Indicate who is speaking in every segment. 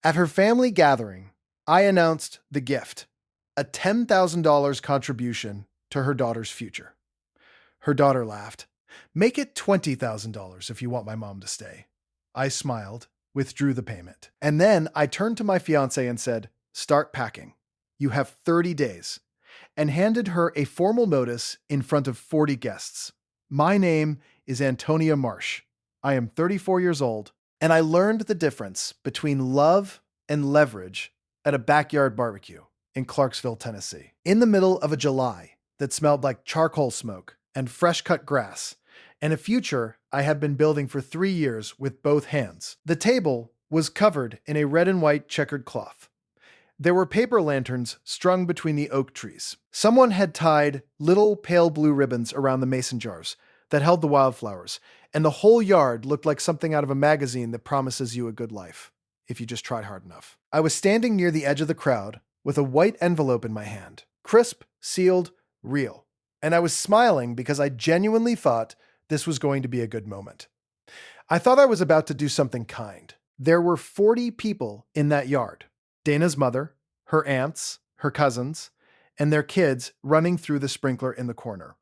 Speaker 1: At her family gathering, I announced the gift, a $10,000 contribution to her daughter's future. Her daughter laughed. Make it $20,000 if you want my mom to stay. I smiled, withdrew the payment. And then I turned to my fiancée and said, start packing. You have 30 days. And handed her a formal notice in front of 40 guests. My name is Antonia Marsh. I am 34 years old, and I learned the difference between love and leverage at a backyard barbecue in Clarksville, Tennessee. In the middle of a July that smelled like charcoal smoke and fresh-cut grass, and a future I had been building for 3 years with both hands. The table was covered in a red and white checkered cloth. There were paper lanterns strung between the oak trees. Someone had tied little pale blue ribbons around the mason jars that held the wildflowers, and the whole yard looked like something out of a magazine that promises you a good life, if you just tried hard enough. I was standing near the edge of the crowd with a white envelope in my hand, crisp, sealed, real. And I was smiling because I genuinely thought this was going to be a good moment. I thought I was about to do something kind. There were 40 people in that yard. Dana's mother, her aunts, her cousins, and their kids running through the sprinkler in the corner.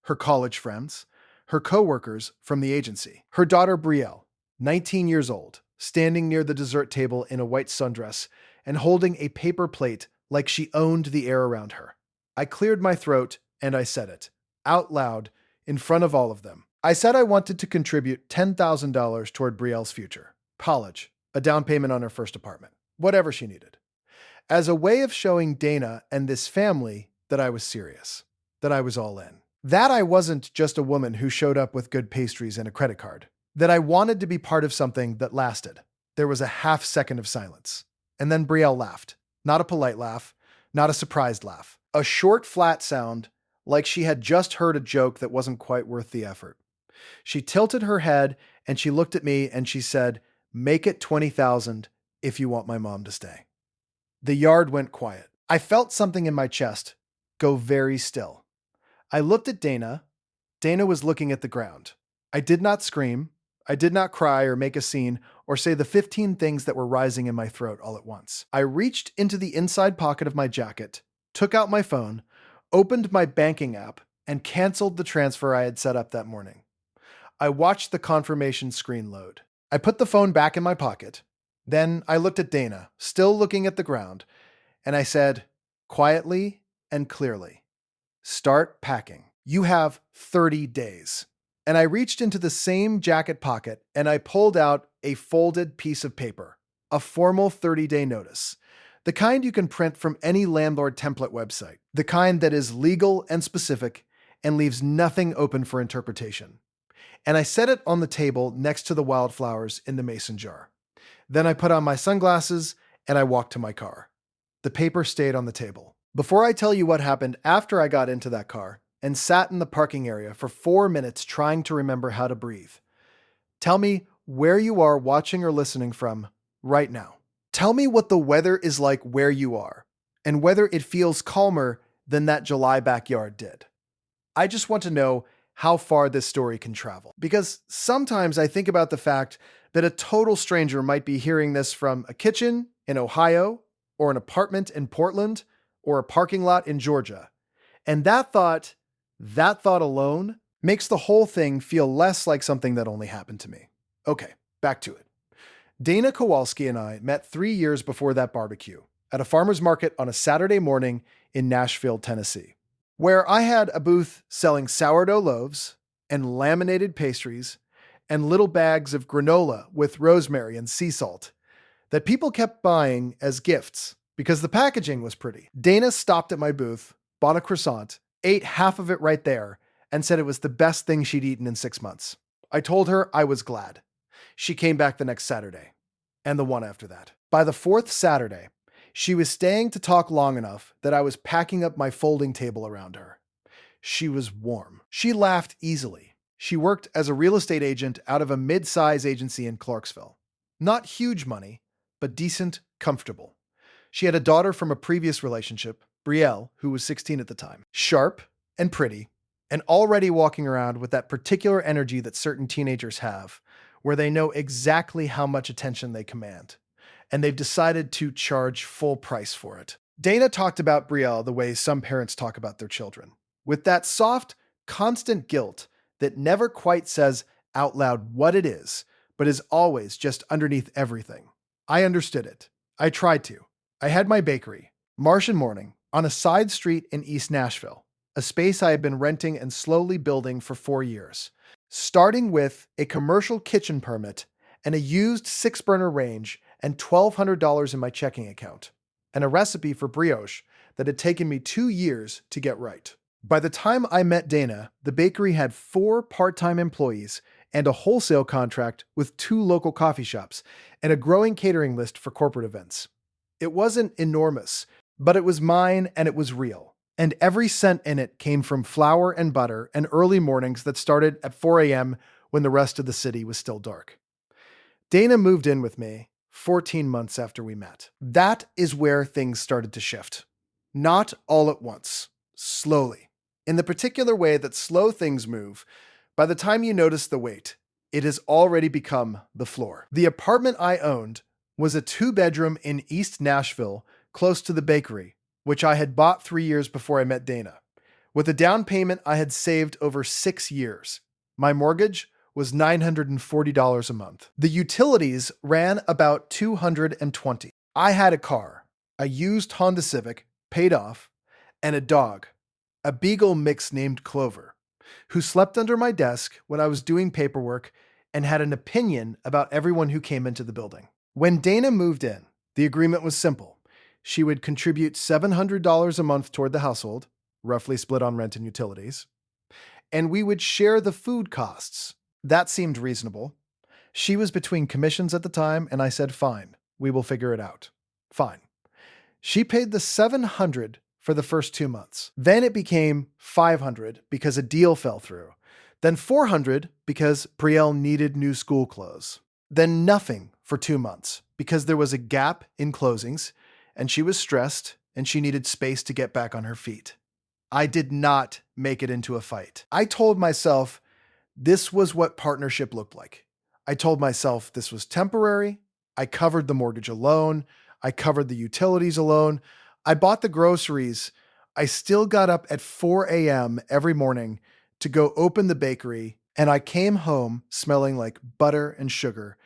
Speaker 1: Her college friends, her coworkers from the agency. Her daughter Brielle, 19 years old, standing near the dessert table in a white sundress and holding a paper plate like she owned the air around her. I cleared my throat and I said it, out loud, in front of all of them. I said I wanted to contribute $10,000 toward Brielle's future. College, a down payment on her first apartment, whatever she needed. As a way of showing Dana and this family that I was serious, that I was all in. That I wasn't just a woman who showed up with good pastries and a credit card. That I wanted to be part of something that lasted. There was a half second of silence. And then Brielle laughed. Not a polite laugh, not a surprised laugh. A short, flat sound, like she had just heard a joke that wasn't quite worth the effort. She tilted her head and she looked at me and she said, "Make it 20,000 if you want my mom to stay." The yard went quiet. I felt something in my chest go very still. I looked at Dana. Dana was looking at the ground. I did not scream. I did not cry or make a scene or say the 15 things that were rising in my throat all at once. I reached into the inside pocket of my jacket, took out my phone, opened my banking app, and canceled the transfer I had set up that morning. I watched the confirmation screen load. I put the phone back in my pocket. Then I looked at Dana, still looking at the ground, and I said, quietly and clearly, "Start packing. You have 30 days." And I reached into the same jacket pocket and I pulled out a folded piece of paper, a formal 30-day notice, the kind you can print from any landlord template website, the kind that is legal and specific and leaves nothing open for interpretation. And I set it on the table next to the wildflowers in the mason jar. Then I put on my sunglasses and I walked to my car. The paper stayed on the table. Before I tell you what happened after I got into that car and sat in the parking area for 4 minutes trying to remember how to breathe, tell me where you are watching or listening from right now. Tell me what the weather is like where you are and whether it feels calmer than that July backyard did. I just want to know how far this story can travel. Because sometimes I think about the fact that a total stranger might be hearing this from a kitchen in Ohio, or an apartment in Portland, or a parking lot in Georgia. And that thought alone makes the whole thing feel less like something that only happened to me. Okay, back to it. Dana Kowalski and I met 3 years before that barbecue at a farmer's market on a Saturday morning in Nashville, Tennessee, where I had a booth selling sourdough loaves and laminated pastries and little bags of granola with rosemary and sea salt that people kept buying as gifts because the packaging was pretty. Dana stopped at my booth, bought a croissant, ate half of it right there, and said it was the best thing she'd eaten in 6 months. I told her I was glad. She came back the next Saturday, and the one after that. By the 4th Saturday, she was staying to talk long enough that I was packing up my folding table around her. She was warm. She laughed easily. She worked as a real estate agent out of a mid-size agency in Clarksville. Not huge money, but decent, comfortable. She had a daughter from a previous relationship, Brielle, who was 16 at the time. Sharp and pretty, and already walking around with that particular energy that certain teenagers have, where they know exactly how much attention they command. and they've decided to charge full price for it. Dana talked about Brielle the way some parents talk about their children, with that soft, constant guilt that never quite says out loud what it is, but is always just underneath everything. I understood it. I tried to. I had my bakery, Martian Morning, on a side street in East Nashville, a space I had been renting and slowly building for 4 years, starting with a commercial kitchen permit and a used 6-burner range and $1,200 in my checking account, and a recipe for brioche that had taken me 2 years to get right. By the time I met Dana, the bakery had 4 part-time employees and a wholesale contract with 2 local coffee shops and a growing catering list for corporate events. It wasn't enormous, but it was mine and it was real. And every cent in it came from flour and butter and early mornings that started at 4 a.m. when the rest of the city was still dark. Dana moved in with me 14 months after we met. That is where things started to shift. Not all at once, slowly. In the particular way that slow things move, by the time you notice the weight, it has already become the floor. The apartment I owned was a 2-bedroom in East Nashville, close to the bakery, which I had bought 3 years before I met Dana. With a down payment I had saved over 6 years. My mortgage was $940 a month. The utilities ran about $220. I had a car, a used Honda Civic, paid off, and a dog, a beagle mix named Clover, who slept under my desk when I was doing paperwork and had an opinion about everyone who came into the building. When Dana moved in, the agreement was simple. She would contribute $700 a month toward the household, roughly split on rent and utilities, and we would share the food costs. That seemed reasonable. She was between commissions at the time, and I said, fine, we will figure it out. Fine. She paid the $700 for the first 2 months. Then it became $500 because a deal fell through. Then $400 because Brielle needed new school clothes. Then nothing for 2 months because there was a gap in closings and she was stressed and she needed space to get back on her feet. I did not make it into a fight. I told myself this was what partnership looked like. I told myself this was temporary. I covered the mortgage alone. I covered the utilities alone. I bought the groceries. I still got up at 4 a.m. every morning to go open the bakery, and I came home smelling like butter and sugar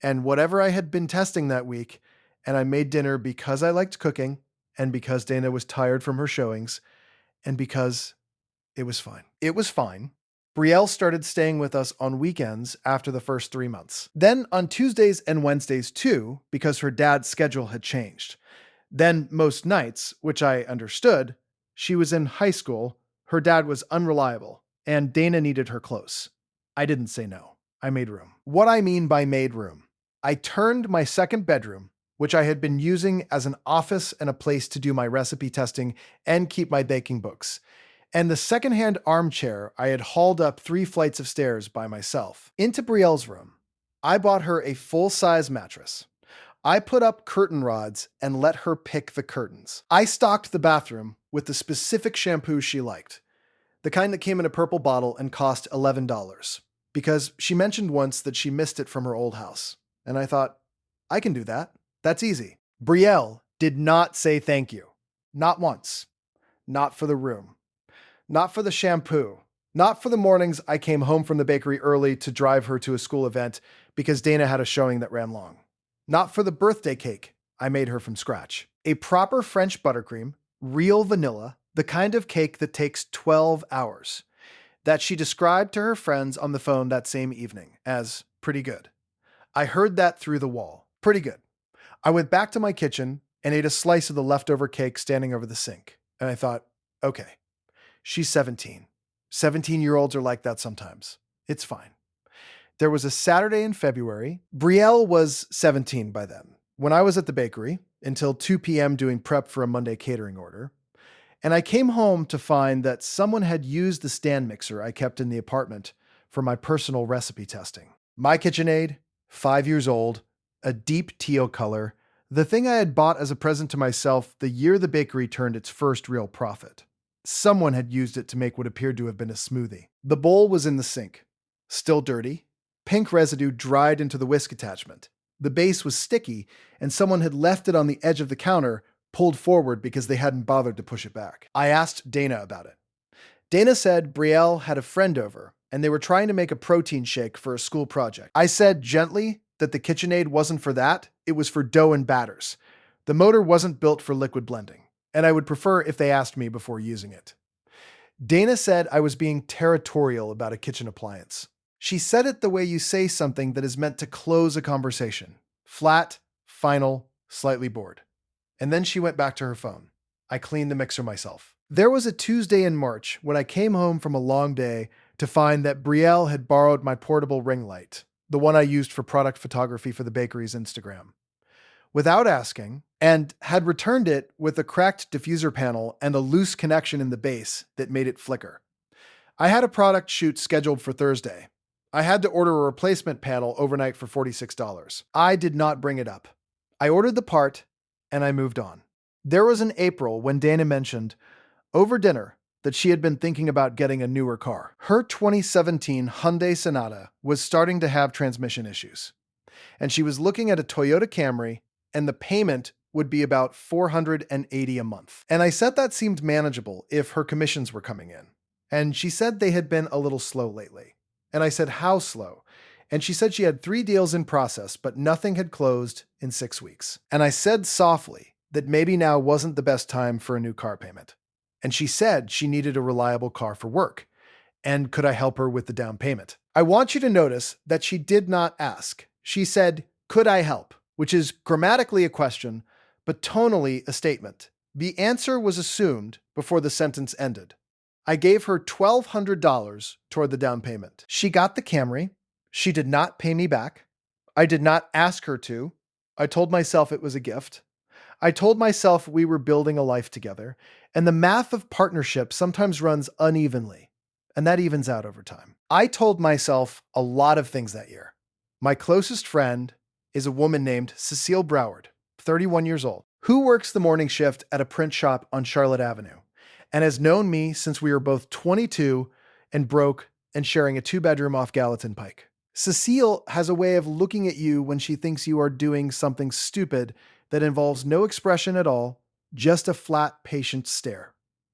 Speaker 1: and whatever I had been testing that week, and I made dinner because I liked cooking and because Dana was tired from her showings and because it was fine. It was fine. Brielle started staying with us on weekends after the first 3 months. Then on Tuesdays and Wednesdays too, because her dad's schedule had changed. Then most nights, which I understood, she was in high school, her dad was unreliable, and Dana needed her close. I didn't say no. I made room. What I mean by made room, I turned my second bedroom, which I had been using as an office and a place to do my recipe testing and keep my baking books, and the secondhand armchair I had hauled up 3 flights of stairs by myself, into Brielle's room. I bought her a full-size mattress. I put up curtain rods and let her pick the curtains. I stocked the bathroom with the specific shampoo she liked, the kind that came in a purple bottle and cost $11, because she mentioned once that she missed it from her old house. And I thought, I can do that. That's easy. Brielle did not say thank you. Not once. Not for the room. Not for the shampoo. Not for the mornings I came home from the bakery early to drive her to a school event because Dana had a showing that ran long. Not for the birthday cake I made her from scratch. A proper French buttercream, real vanilla, the kind of cake that takes 12 hours, that she described to her friends on the phone that same evening as pretty good. I heard that through the wall. Pretty good. I went back to my kitchen and ate a slice of the leftover cake standing over the sink. And I thought, okay, she's 17. 17-year-olds are like that sometimes. It's fine. There was a Saturday in February. Brielle was 17 by then, when I was at the bakery until 2 p.m. doing prep for a Monday catering order. And I came home to find that someone had used the stand mixer I kept in the apartment for my personal recipe testing. My KitchenAid, 5 years old, a deep teal color, the thing I had bought as a present to myself the year the bakery turned its first real profit. Someone had used it to make what appeared to have been a smoothie. The bowl was in the sink, still dirty, pink residue dried into the whisk attachment, The base was sticky, and someone had left it on the edge of the counter, pulled forward because they hadn't bothered to push it back. I asked Dana about it. Dana said Brielle had a friend over, and they were trying to make a protein shake for a school project. I said gently that the KitchenAid wasn't for that, it was for dough and batters. The motor wasn't built for liquid blending, and I would prefer if they asked me before using it. Dana said I was being territorial about a kitchen appliance. She said it the way you say something that is meant to close a conversation. Flat, final, slightly bored. And then she went back to her phone. I cleaned the mixer myself. There was a Tuesday in March when I came home from a long day to find that Brielle had borrowed my portable ring light, the one I used for product photography for the bakery's Instagram, without asking, and had returned it with a cracked diffuser panel and a loose connection in the base that made it flicker. I had a product shoot scheduled for Thursday. I had to order a replacement panel overnight for $46. I did not bring it up. I ordered the part, and I moved on. There was an April when Dana mentioned, over dinner, that she had been thinking about getting a newer car. Her 2017 Hyundai Sonata was starting to have transmission issues, and she was looking at a Toyota Camry, and the payment would be about $480 a month. And I said that seemed manageable if her commissions were coming in. And she said they had been a little slow lately. And I said, how slow? And she said she had 3 deals in process, but nothing had closed in 6 weeks. And I said softly that maybe now wasn't the best time for a new car payment. And she said she needed a reliable car for work. And could I help her with the down payment? I want you to notice that she did not ask. She said, could I help? Which is grammatically a question, but tonally a statement. The answer was assumed before the sentence ended. I gave her $1,200 toward the down payment. She got the Camry. She did not pay me back. I did not ask her to. I told myself it was a gift. I told myself we were building a life together, and the math of partnership sometimes runs unevenly, and that evens out over time. I told myself a lot of things that year. My closest friend is a woman named Cecile Broward, 31 years old, who works the morning shift at a print shop on Charlotte Avenue, and has known me since we were both 22 and broke and sharing a 2-bedroom off Gallatin Pike. Cecile has a way of looking at you when she thinks you are doing something stupid that involves no expression at all, just a flat, patient stare,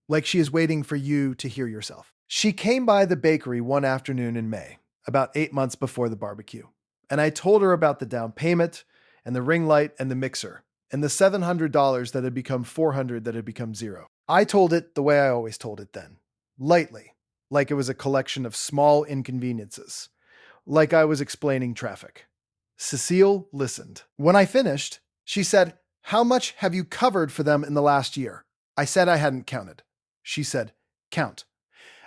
Speaker 1: like she is waiting for you to hear yourself. She came by the bakery one afternoon in May, about 8 months before the barbecue, and I told her about the down payment and the ring light and the mixer, and the $700 that had become $400 that had become $0. I told it the way I always told it then, lightly, like it was a collection of small inconveniences, like I was explaining traffic. Cecile listened. When I finished, she said, how much have you covered for them in the last year? I said I hadn't counted. She said, count.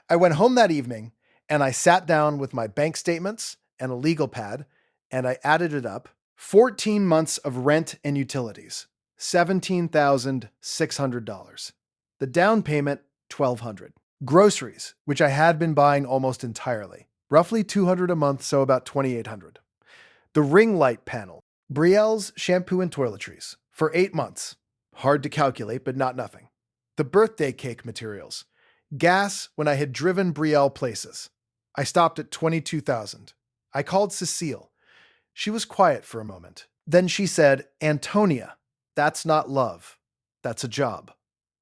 Speaker 1: I went home that evening, and I sat down with my bank statements and a legal pad, and I added it up. 14 months of rent and utilities, $17,600. The down payment, $1,200. Groceries, which I had been buying almost entirely, roughly $200 a month, so about $2,800. The ring light panel, Brielle's shampoo and toiletries, for 8 months. Hard to calculate, but not nothing. The birthday cake materials, gas when I had driven Brielle places. I stopped at $22,000. I called Cecile. She was quiet for a moment. Then she said, Antonia, that's not love. That's a job.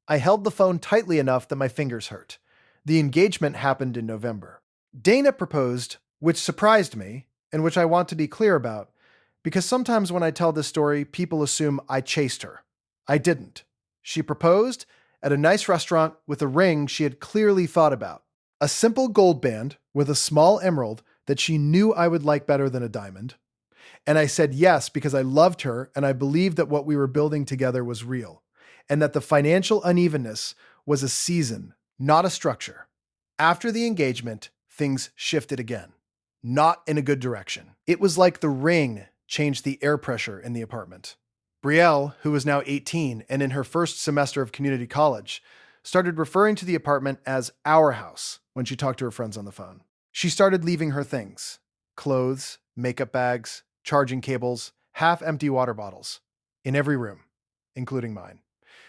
Speaker 1: I held the phone tightly enough that my fingers hurt. The engagement happened in November. Dana proposed, which surprised me, and which I want to be clear about, because sometimes when I tell this story, people assume I chased her. I didn't. She proposed at a nice restaurant with a ring she had clearly thought about. A simple gold band with a small emerald that she knew I would like better than a diamond. And I said yes because I loved her and I believed that what we were building together was real, and that the financial unevenness was a season, not a structure. After the engagement, things shifted again, not in a good direction. It was like the ring changed the air pressure in the apartment. Brielle, who was now 18 and in her first semester of community college, started referring to the apartment as our house when she talked to her friends on the phone. She started leaving her things, clothes, makeup bags, charging cables, half-empty water bottles, in every room, including mine.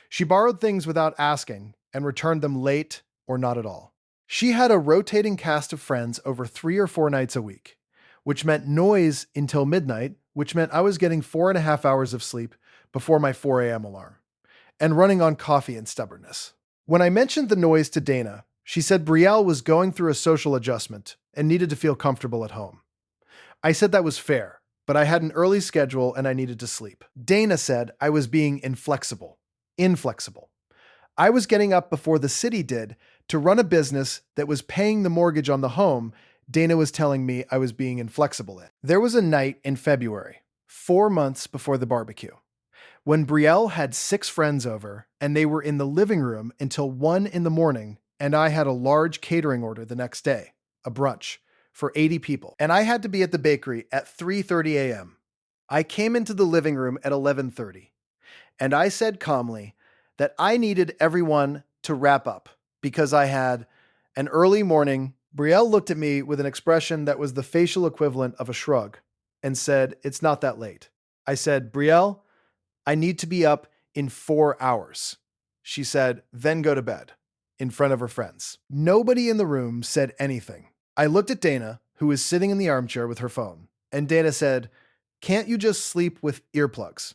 Speaker 1: She borrowed things without asking and returned them late or not at all. She had a rotating cast of friends over 3 or 4 nights a week, which meant noise until midnight which meant I was getting 4.5 hours of sleep before my 4 a.m. alarm, and running on coffee and stubbornness. When I mentioned the noise to Dana, she said Brielle was going through a social adjustment and needed to feel comfortable at home. I said that was fair, but I had an early schedule and I needed to sleep. Dana said I was being inflexible. I was getting up before the city did to run a business that was paying the mortgage on the home Dana was telling me I was being inflexible in. There was a night in February, 4 months before the barbecue, when Brielle had 6 friends over and they were in the living room until 1 in the morning, and I had a large catering order the next day, a brunch, for 80 people, and I had to be at the bakery at 3:30 a.m. I came into the living room at 11:30, and I said calmly that I needed everyone to wrap up because I had an early morning. Brielle looked at me with an expression that was the facial equivalent of a shrug and said, "It's not that late." I said, "Brielle, I need to be up in 4 hours." She said, "Then go to bed," in front of her friends. Nobody in the room said anything. I looked at Dana, who was sitting in the armchair with her phone, and Dana said, "Can't you just sleep with earplugs?"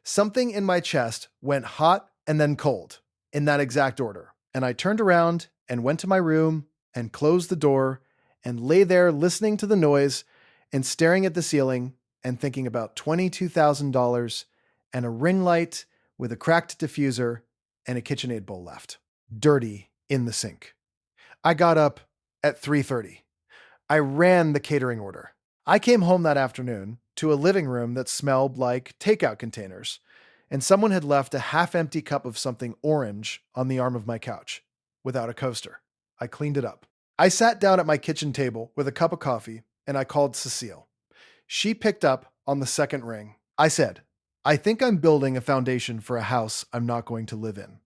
Speaker 1: Something in my chest went hot and then cold, in that exact order, and I turned around and went to my room and closed the door and lay there listening to the noise and staring at the ceiling and thinking about $22,000 and a ring light with a cracked diffuser and a KitchenAid bowl left, dirty in the sink. I got up at 3:30. I ran the catering order. I came home that afternoon to a living room that smelled like takeout containers, and someone had left a half-empty cup of something orange on the arm of my couch, without a coaster. I cleaned it up. I sat down at my kitchen table with a cup of coffee, and I called Cecile. She picked up on the second ring. I said, "I think I'm building a foundation for a house I'm not going to live in."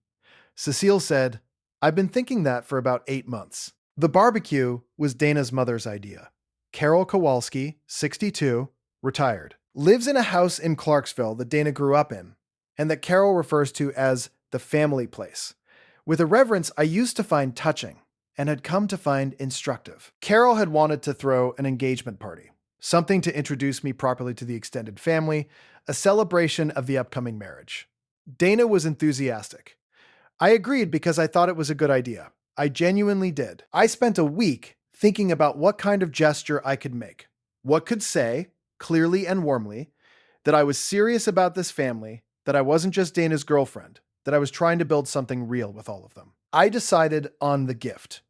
Speaker 1: Cecile said, "I've been thinking that for about 8 months." The barbecue was Dana's mother's idea. Carol Kowalski, 62, retired, lives in a house in Clarksville that Dana grew up in, and that Carol refers to as the family place, with a reverence I used to find touching and had come to find instructive. Carol had wanted to throw an engagement party, something to introduce me properly to the extended family, a celebration of the upcoming marriage. Dana was enthusiastic. I agreed because I thought it was a good idea. I genuinely did. I spent a week thinking about what kind of gesture I could make, what could say, clearly and warmly, that I was serious about this family, that I wasn't just Dana's girlfriend, that I was trying to build something real with all of them. I decided on the gift,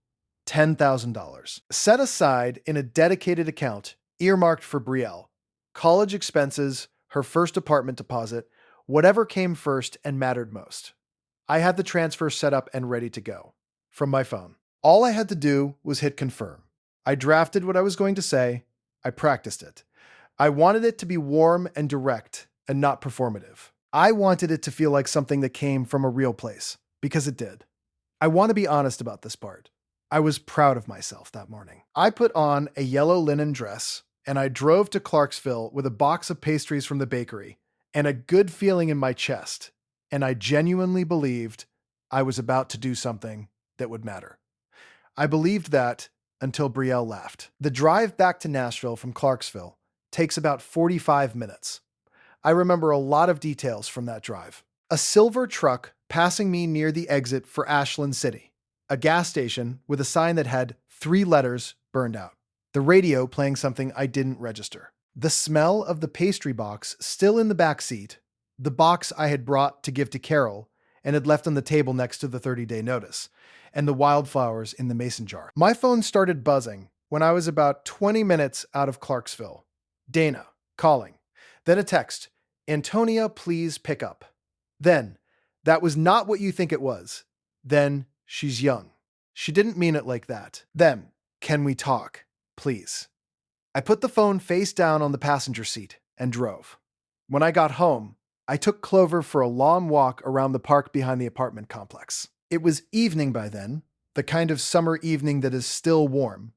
Speaker 1: $10,000, set aside in a dedicated account earmarked for Brielle, college expenses, her first apartment deposit, whatever came first and mattered most. I had the transfer set up and ready to go from my phone. All I had to do was hit confirm. I drafted what I was going to say. I practiced it. I wanted it to be warm and direct and not performative. I wanted it to feel like something that came from a real place, because it did. I want to be honest about this part. I was proud of myself that morning. I put on a yellow linen dress and I drove to Clarksville with a box of pastries from the bakery and a good feeling in my chest, and I genuinely believed I was about to do something that would matter. I believed that until Brielle laughed. The drive back to Nashville from Clarksville takes about 45 minutes. I remember a lot of details from that drive. A silver truck passing me near the exit for Ashland City, a gas station with a sign that had 3 letters burned out, the radio playing something I didn't register, the smell of the pastry box still in the back seat, the box I had brought to give to Carol and had left on the table next to the 30-day notice, and the wildflowers in the mason jar. My phone started buzzing when I was about 20 minutes out of Clarksville. Dana, calling. Then a text, "Antonia, please pick up." Then, "That was not what you think it was." Then, "She's young." She didn't mean it like that. Then, "Can we talk, please?" I put the phone face down on the passenger seat and drove. When I got home, I took Clover for a long walk around the park behind the apartment complex. It was evening by then, the kind of summer evening that is still warm,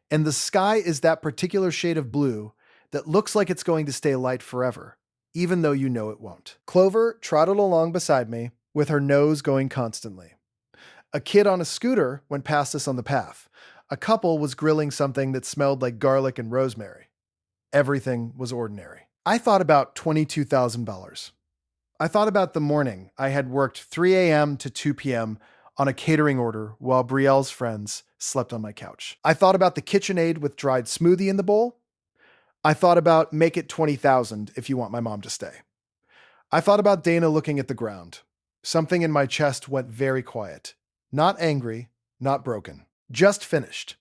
Speaker 1: and the sky is that particular shade of blue that looks like it's going to stay light forever, even though you know it won't. Clover trotted along beside me with her nose going constantly. A kid on a scooter went past us on the path. A couple was grilling something that smelled like garlic and rosemary. Everything was ordinary. I thought about $22,000. I thought about the morning I had worked 3 a.m. to 2 p.m. on a catering order while Brielle's friends slept on my couch. I thought about the KitchenAid with dried smoothie in the bowl. I thought about make it 20,000 if you want my mom to stay. I thought about Dana looking at the ground. Something in my chest went very quiet. Not angry, not broken. Just finished.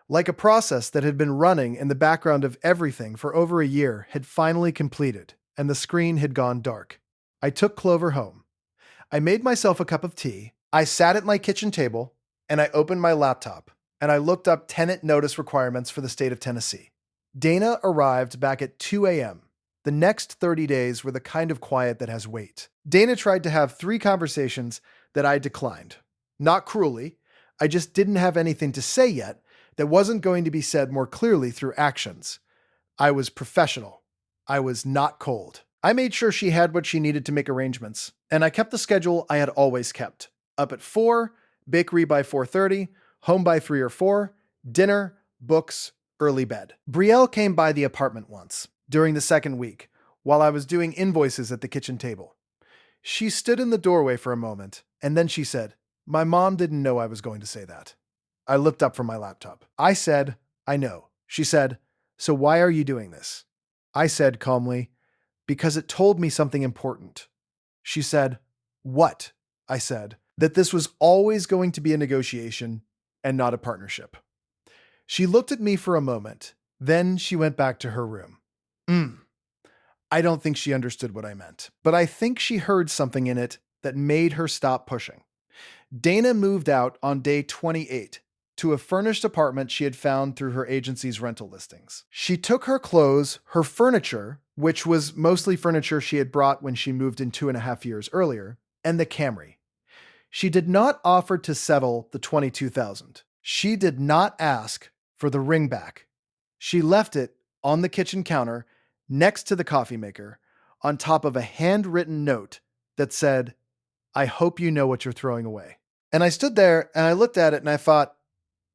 Speaker 1: Like a process that had been running in the background of everything for over a year had finally completed, and the screen had gone dark. I took Clover home. I made myself a cup of tea. I sat at my kitchen table, and I opened my laptop, and I looked up tenant notice requirements for the state of Tennessee. Dana arrived back at 2 a.m. The next 30 days were the kind of quiet that has weight. Dana tried to have 3 conversations that I declined. Not cruelly, I just didn't have anything to say yet that wasn't going to be said more clearly through actions. I was professional. I was not cold. I made sure she had what she needed to make arrangements, and I kept the schedule I had always kept. Up at 4, bakery by 4:30, home by 3 or 4, dinner, books, early bed. Brielle came by the apartment once, during the second week, while I was doing invoices at the kitchen table. She stood in the doorway for a moment, and then she said, "My mom didn't know I was going to say that." I looked up from my laptop. I said, "I know." She said, "So why are you doing this?" I said calmly, "Because it told me something important." She said, "What?" I said, "That this was always going to be a negotiation and not a partnership." She looked at me for a moment. Then she went back to her room. I don't think she understood what I meant, but I think she heard something in it that made her stop pushing. Dana moved out on day 28 to a furnished apartment she had found through her agency's rental listings. She took her clothes, her furniture, which was mostly furniture she had brought when she moved in 2.5 years earlier, and the Camry. She did not offer to settle the $22,000. She did not ask for the ring back. She left it on the kitchen counter next to the coffee maker, on top of a handwritten note that said, "I hope you know what you're throwing away." And I stood there and I looked at it and I thought,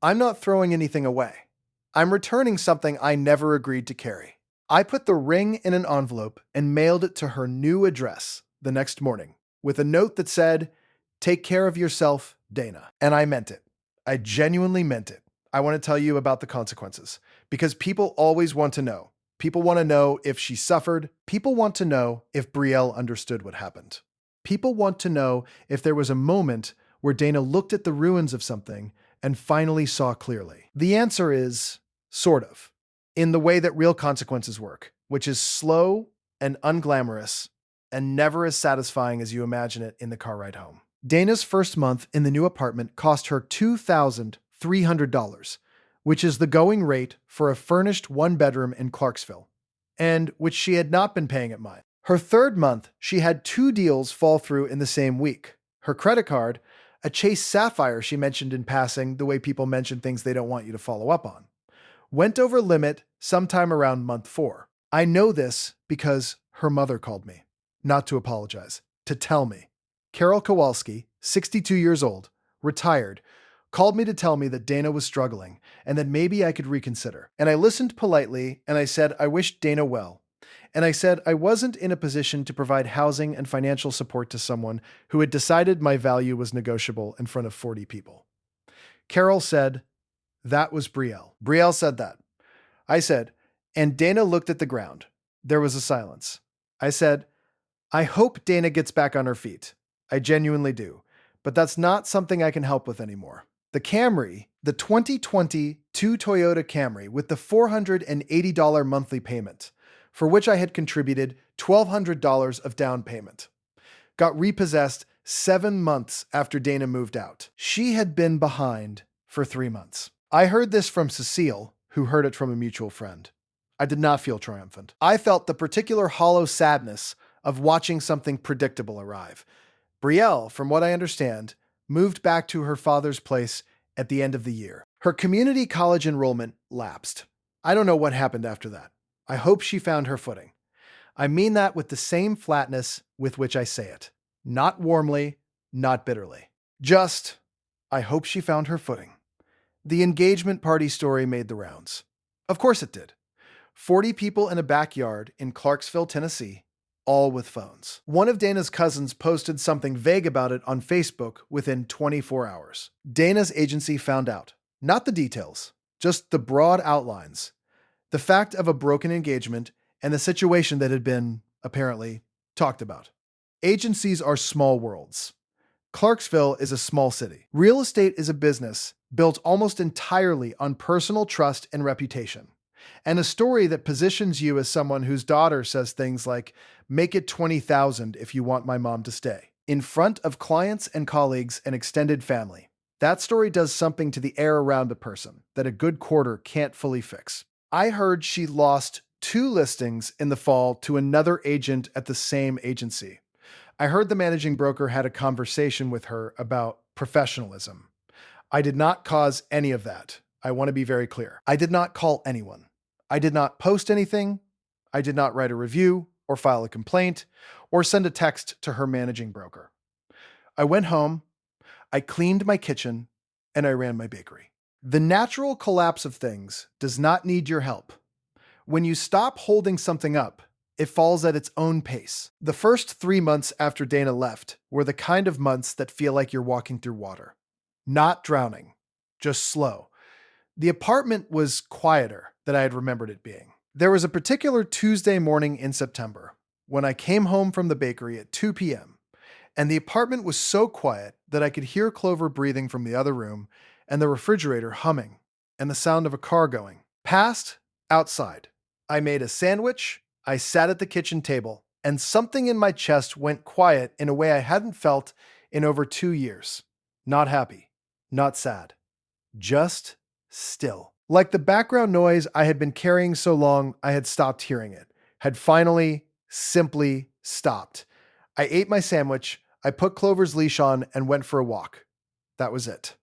Speaker 1: I'm not throwing anything away. I'm returning something I never agreed to carry. I put the ring in an envelope and mailed it to her new address the next morning with a note that said, "Take care of yourself, Dana." And I meant it. I genuinely meant it. I want to tell you about the consequences because people always want to know. People want to know if she suffered. People want to know if Brielle understood what happened. People want to know if there was a moment where Dana looked at the ruins of something and finally saw clearly. The answer is sort of, in the way that real consequences work, which is slow and unglamorous and never as satisfying as you imagine it in the car ride home. Dana's first month in the new apartment cost her $2,300, which is the going rate for a furnished one-bedroom in Clarksville, and which she had not been paying at mine. Her third month, she had 2 deals fall through in the same week. Her credit card, a Chase Sapphire she mentioned in passing the way people mention things they don't want you to follow up on, went over limit sometime around month 4. I know this because her mother called me, not to apologize, to tell me. Carol Kowalski, 62 years old, retired, called me to tell me that Dana was struggling and that maybe I could reconsider. And I listened politely and I said I wished Dana well. And I said I wasn't in a position to provide housing and financial support to someone who had decided my value was negotiable in front of 40 people. Carol said, "That was Brielle." Brielle said that. I said, and Dana looked at the ground. There was a silence. I said, "I hope Dana gets back on her feet. I genuinely do. But that's not something I can help with anymore." The Camry, the 2022 Toyota Camry with the $480 monthly payment, for which I had contributed $1,200 of down payment, got repossessed 7 months after Dana moved out. She had been behind for 3 months. I heard this from Cecile, who heard it from a mutual friend. I did not feel triumphant. I felt the particular hollow sadness of watching something predictable arrive. Brielle, from what I understand, moved back to her father's place at the end of the year. Her community college enrollment lapsed. I don't know what happened after that. I hope she found her footing. I mean that with the same flatness with which I say it. Not warmly, not bitterly. Just, I hope she found her footing. The engagement party story made the rounds. Of course it did. 40 people in a backyard in Clarksville, Tennessee, all with phones. One of Dana's cousins posted something vague about it on Facebook within 24 hours. Dana's agency found out. Not the details, just the broad outlines. The fact of a broken engagement and the situation that had been, apparently, talked about. Agencies are small worlds. Clarksville is a small city. Real estate is a business built almost entirely on personal trust and reputation. And a story that positions you as someone whose daughter says things like, "Make it 20,000 if you want my mom to stay," in front of clients and colleagues and extended family. That story does something to the air around a person that a good quarter can't fully fix. I heard she lost 2 listings in the fall to another agent at the same agency. I heard the managing broker had a conversation with her about professionalism. I did not cause any of that. I want to be very clear. I did not call anyone. I did not post anything. I did not write a review or file a complaint or send a text to her managing broker. I went home, I cleaned my kitchen, and I ran my bakery. The natural collapse of things does not need your help. When you stop holding something up, it falls at its own pace. The first 3 months after Dana left were the kind of months that feel like you're walking through water. Not drowning, just slow. The apartment was quieter than I had remembered it being. There was a particular Tuesday morning in September when I came home from the bakery at 2 p.m., and the apartment was so quiet that I could hear Clover breathing from the other room and the refrigerator humming and the sound of a car going. Past, outside. I made a sandwich, I sat at the kitchen table, and something in my chest went quiet in a way I hadn't felt in over 2 years. Not happy, not sad, just still. Like the background noise I had been carrying so long I had stopped hearing it, had finally, simply stopped. I ate my sandwich, I put Clover's leash on, and went for a walk. That was it.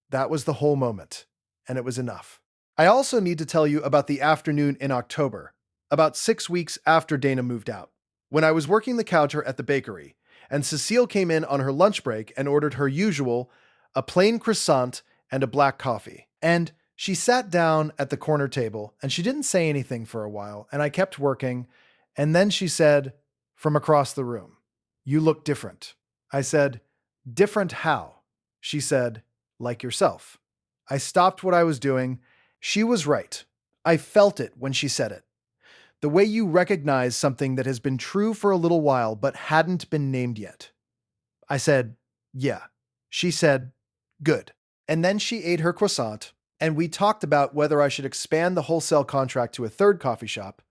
Speaker 1: That was the whole moment, and it was enough. I also need to tell you about the afternoon in October, about 6 weeks after Dana moved out, when I was working the counter at the bakery, and Cecile came in on her lunch break and ordered her usual, a plain croissant and a black coffee. And she sat down at the corner table, and she didn't say anything for a while, and I kept working, and then she said, from across the room, "You look different." I said, "Different how?" She said, "Like yourself." I stopped what I was doing. She was right. I felt it when she said it. The way you recognize something that has been true for a little while but hadn't been named yet. I said, "Yeah." She said, "Good." And then she ate her croissant, and we talked about whether I should expand the wholesale contract to a third coffee shop,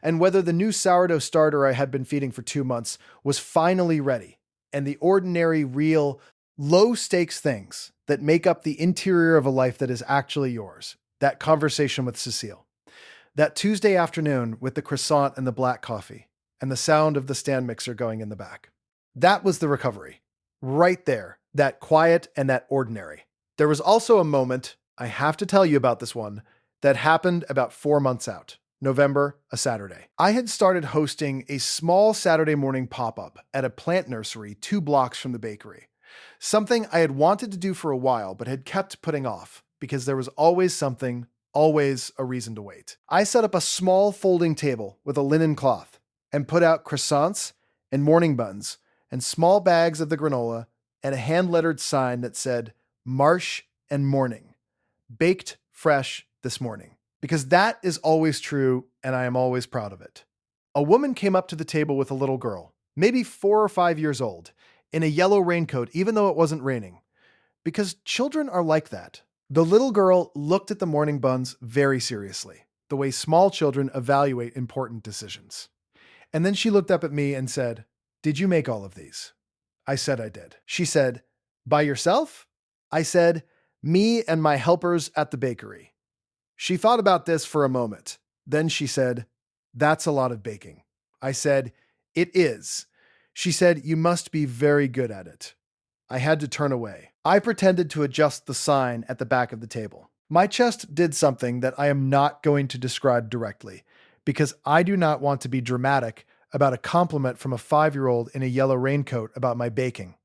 Speaker 1: and whether the new sourdough starter I had been feeding for 2 months was finally ready, and the ordinary, real, low-stakes things that make up the interior of a life that is actually yours. That conversation with Cecile. That Tuesday afternoon with the croissant and the black coffee, and the sound of the stand mixer going in the back. That was the recovery. Right there. That quiet and that ordinary. There was also a moment, I have to tell you about this one, that happened about 4 months out. November, a Saturday. I had started hosting a small Saturday morning pop-up at a plant nursery 2 blocks from the bakery. Something I had wanted to do for a while but had kept putting off because there was always something, always a reason to wait. I set up a small folding table with a linen cloth and put out croissants and morning buns and small bags of the granola and a hand-lettered sign that said, "Marsh and Morning. Baked fresh this morning." Because that is always true, and I am always proud of it. A woman came up to the table with a little girl, maybe 4 or 5 years old, in a yellow raincoat, even though it wasn't raining. Because children are like that. The little girl looked at the morning buns very seriously, the way small children evaluate important decisions. And then she looked up at me and said, "Did you make all of these?" I said I did. She said, "By yourself?" I said, "Me and my helpers at the bakery." She thought about this for a moment. Then she said, "That's a lot of baking." I said, "It is." She said, "You must be very good at it." I had to turn away. I pretended to adjust the sign at the back of the table. My chest did something that I am not going to describe directly, because I do not want to be dramatic about a compliment from a 5-year-old in a yellow raincoat about my baking.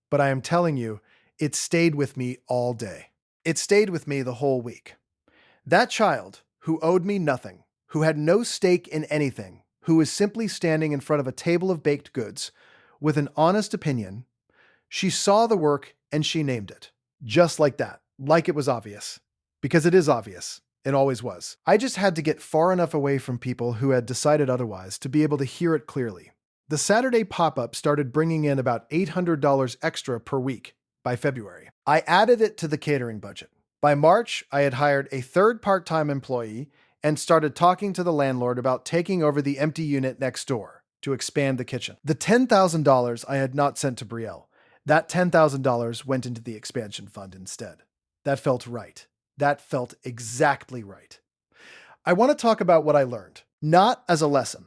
Speaker 1: But I am telling you, it stayed with me all day. It stayed with me the whole week. That child, who owed me nothing, who had no stake in anything, who was simply standing in front of a table of baked goods with an honest opinion. She saw the work and she named it. Just like that, like it was obvious. Because it is obvious. It always was. I just had to get far enough away from people who had decided otherwise to be able to hear it clearly. The Saturday pop-up started bringing in about $800 extra per week by February. I added it to the catering budget. By March, I had hired a third part-time employee and started talking to the landlord about taking over the empty unit next door to expand the kitchen. The $10,000 I had not sent to Brielle. That $10,000 went into the expansion fund instead. That felt right. That felt exactly right. I want to talk about what I learned, not as a lesson,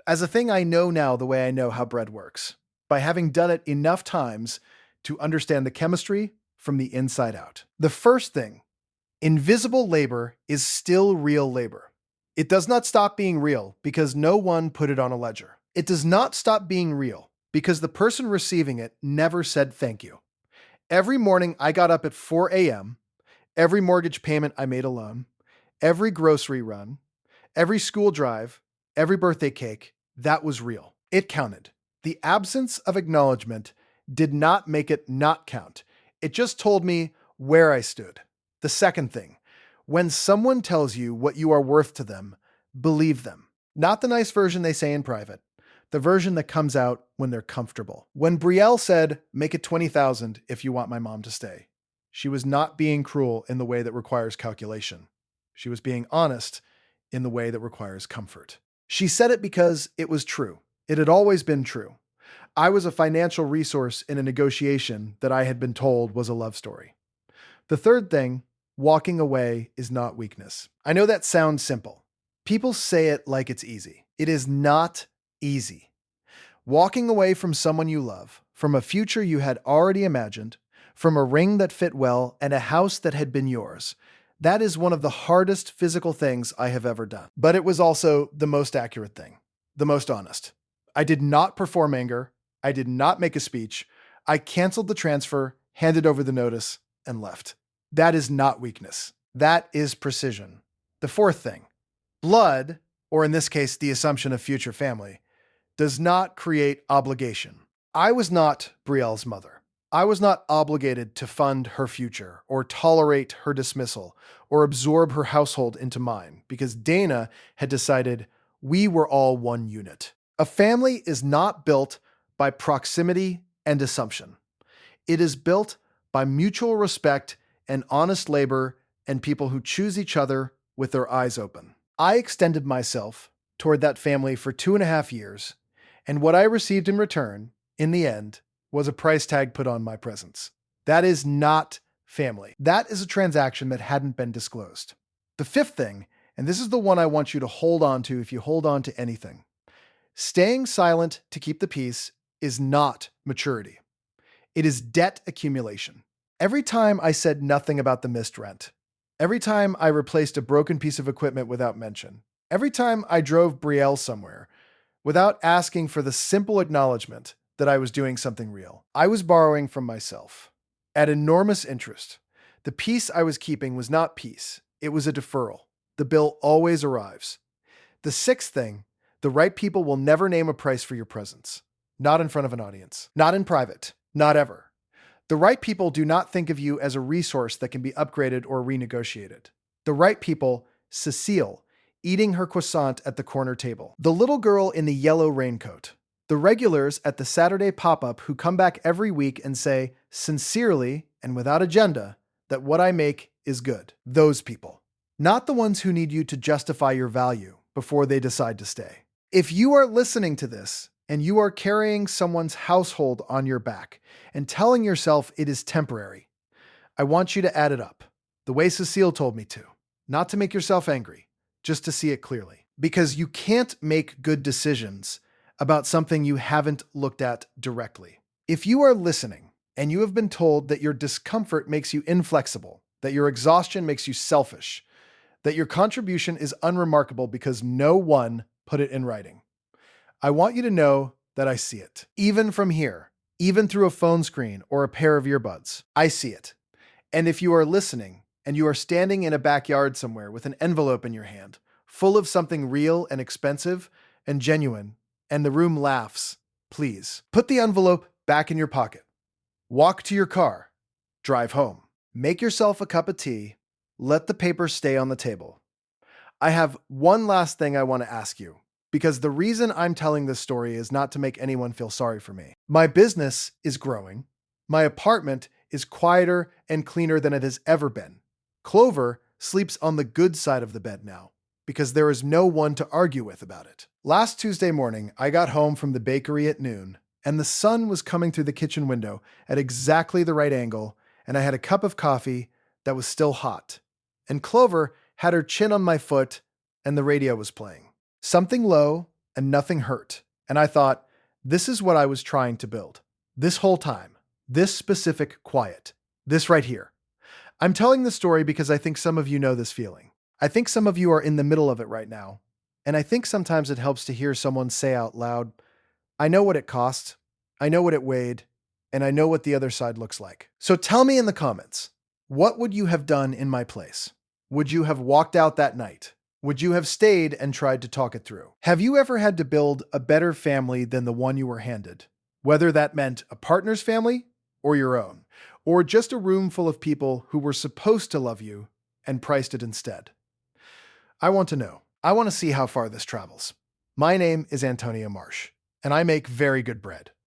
Speaker 1: as a thing I know now the way I know how bread works, by having done it enough times to understand the chemistry from the inside out. The first thing, invisible labor is still real labor. It does not stop being real because no one put it on a ledger. It does not stop being real because the person receiving it never said thank you. Every morning I got up at 4 a.m., every mortgage payment I made alone, every grocery run, every school drive, every birthday cake, that was real. It counted. The absence of acknowledgement did not make it not count. It just told me where I stood. The second thing, when someone tells you what you are worth to them, believe them. Not the nice version they say in private, the version that comes out when they're comfortable. When Brielle said, make it $20,000 if you want my mom to stay, she was not being cruel in the way that requires calculation. She was being honest in the way that requires comfort. She said it because it was true. It had always been true. I was a financial resource in a negotiation that I had been told was a love story. The third thing, walking away is not weakness. I know that sounds simple. People say it like it's easy. It is not easy. Walking away from someone you love, from a future you had already imagined, from a ring that fit well and a house that had been yours, that is one of the hardest physical things I have ever done. But it was also the most accurate thing, the most honest. I did not perform anger. I did not make a speech. I canceled the transfer, handed over the notice, and left. That is not weakness. That is precision. The fourth thing, blood, or in this case, the assumption of future family, does not create obligation. I was not Brielle's mother. I was not obligated to fund her future or tolerate her dismissal or absorb her household into mine because Dana had decided we were all one unit. A family is not built by proximity and assumption. It is built by mutual respect and honest labor and people who choose each other with their eyes open. I extended myself toward that family for 2.5 years, and what I received in return, in the end, was a price tag put on my presence. That is not family. That is a transaction that hadn't been disclosed. The fifth thing, and this is the one I want you to hold on to if you hold on to anything, staying silent to keep the peace is not maturity. It is debt accumulation. Every time I said nothing about the missed rent, every time I replaced a broken piece of equipment without mention, every time I drove Brielle somewhere without asking for the simple acknowledgement that I was doing something real, I was borrowing from myself at enormous interest. The peace I was keeping was not peace. It was a deferral. The bill always arrives. The sixth thing, the right people will never name a price for your presence. Not in front of an audience. Not in private. Not ever. The right people do not think of you as a resource that can be upgraded or renegotiated. The right people, Cecile, eating her croissant at the corner table. The little girl in the yellow raincoat. The regulars at the Saturday pop-up who come back every week and say, sincerely and without agenda, that what I make is good. Those people. Not the ones who need you to justify your value before they decide to stay. If you are listening to this and you are carrying someone's household on your back and telling yourself it is temporary, I want you to add it up, the way Cecile told me to. Not to make yourself angry, just to see it clearly. Because you can't make good decisions about something you haven't looked at directly. If you are listening and you have been told that your discomfort makes you inflexible, that your exhaustion makes you selfish, that your contribution is unremarkable because no one put it in writing, I want you to know that I see it. Even from here, even through a phone screen or a pair of earbuds, I see it. And if you are listening and you are standing in a backyard somewhere with an envelope in your hand, full of something real and expensive and genuine, and the room laughs. Please, put the envelope back in your pocket. Walk to your car. Drive home. Make yourself a cup of tea. Let the paper stay on the table. I have one last thing I want to ask you, because the reason I'm telling this story is not to make anyone feel sorry for me. My business is growing. My apartment is quieter and cleaner than it has ever been. Clover sleeps on the good side of the bed now, because there is no one to argue with about it. Last Tuesday morning, I got home from the bakery at noon, and the sun was coming through the kitchen window at exactly the right angle, and I had a cup of coffee that was still hot. And Clover had her chin on my foot, and the radio was playing. Something low and nothing hurt. And I thought, this is what I was trying to build. This whole time. This specific quiet. This right here. I'm telling the story because I think some of you know this feeling. I think some of you are in the middle of it right now. And I think sometimes it helps to hear someone say out loud, I know what it cost, I know what it weighed, and I know what the other side looks like. So tell me in the comments, what would you have done in my place? Would you have walked out that night? Would you have stayed and tried to talk it through? Have you ever had to build a better family than the one you were handed? Whether that meant a partner's family or your own, or just a room full of people who were supposed to love you and priced it instead. I want to know. I want to see how far this travels. My name is Antonia Marsh, and I make very good bread.